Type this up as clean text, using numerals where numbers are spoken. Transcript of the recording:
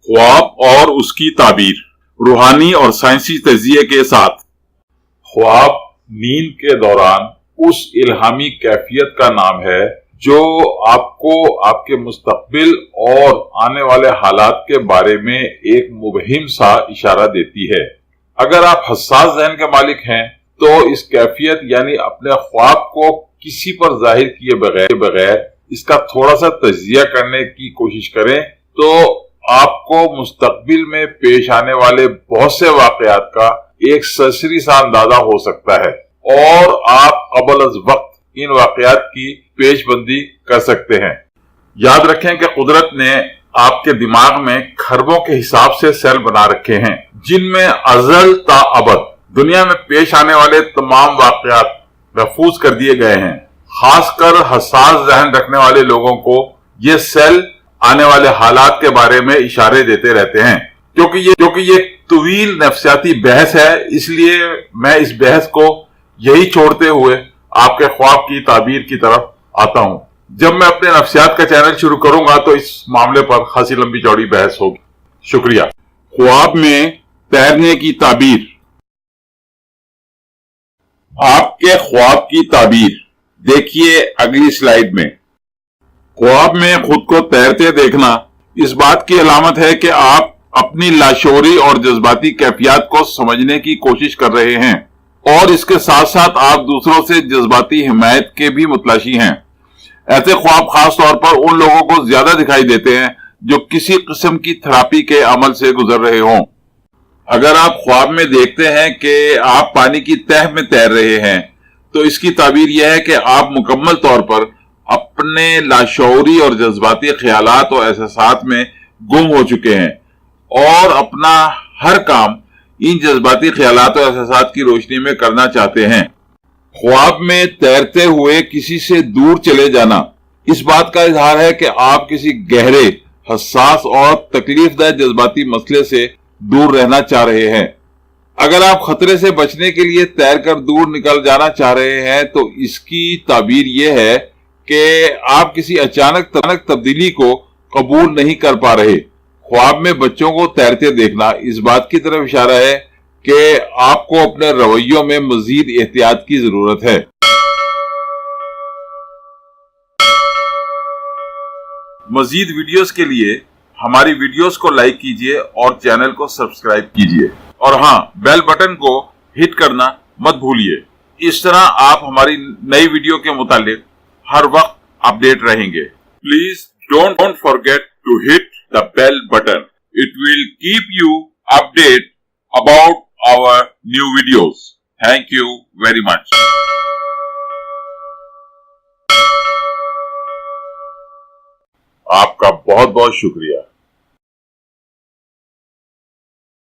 ख्वाब और उसकी ताबीर, रूहानी और साइंसी तजिए के साथ। ख्वाब नींद के दौरान उस इल्हामी कैफियत का नाम है जो आपको आपके मुस्तकबिल और आने वाले हालात के बारे में एक मुबहिम सा इशारा देती है। अगर आप हसास ज़हन के मालिक हैं तो इस कैफियत यानी अपने ख्वाब को किसी पर जाहिर किए बगैर इसका थोड़ा सा तजिया करने की कोशिश करें तो आपको मुस्तकबिल में पेश आने वाले बहुत से वाकयात का एक सरसरी सा अंदाजा हो सकता है और आप क़ब्ल अज़ वक्त इन वाकयात की पेशबंदी कर सकते हैं। याद रखें कि कुदरत ने आपके दिमाग में खरबों के हिसाब से सेल बना रखे हैं जिनमें अज़ल ता अबद दुनिया में पेश आने वाले तमाम वाकयात महफूज कर दिए गए हैं। खासकर हसास जहन रखने वाले लोगों को ये सेल आने वाले हालात के बारे में इशारे देते रहते हैं। क्योंकि ये तवील नफ्सियाती बहस है, इसलिए मैं इस बहस को यही छोड़ते हुए आपके ख्वाब की ताबीर की तरफ आता हूँ। जब मैं अपने नफ्सियात का चैनल शुरू करूंगा तो इस मामले पर खासी लंबी चौड़ी बहस होगी। शुक्रिया। ख्वाब में तैरने की ताबीर। आपके ख्वाब की ताबीर देखिए अगली स्लाइड में। ख्वाब में खुद को तैरते देखना इस बात की अलामत है कि आप अपनी लाशोरी और जज्बाती कैफियत को समझने की कोशिश कर रहे हैं और इसके साथ साथ आप दूसरों से जज्बाती हिमायत के भी मुतलाशी हैं। ऐसे ख्वाब खास तौर पर उन लोगों को ज्यादा दिखाई देते हैं जो किसी किस्म की थेरेपी के अमल से गुजर रहे हों। अगर आप ख्वाब में देखते हैं कि आप पानी की तह में तैर रहे हैं तो इसकी ताबीर यह है कि आप मुकम्मल तौर पर अपने लाशऊरी और जज्बाती ख्यालात और एहसासात में गुम हो चुके हैं और अपना हर काम इन जज्बाती ख्यालात और एहसासात की रोशनी में करना चाहते हैं। ख्वाब में तैरते हुए किसी से दूर चले जाना इस बात का इजहार है कि आप किसी गहरे, हसास और तकलीफदायक जज्बाती मसले से दूर रहना चाह रहे हैं। अगर आप खतरे से बचने के लिए तैरकर दूर निकल जाना चाह रहे हैं तो इसकी ताबीर यह है कि आप किसी अचानक तब्दीली को कबूल नहीं कर पा रहे। ख्वाब में बच्चों को तैरते देखना इस बात की तरफ इशारा है कि आपको अपने रवैयों में मजीद एहतियात की जरूरत है। मजीद वीडियोस के लिए हमारी वीडियोस को लाइक कीजिए और चैनल को सब्सक्राइब कीजिए और हाँ, बेल बटन को हिट करना मत भूलिए। इस तरह आप हमारी नई वीडियो के मुतालिक हर वक्त अपडेट रहेंगे। Please don't forget to hit the bell button. It will keep you update about our new videos. Thank you very much. आपका बहुत बहुत शुक्रिया।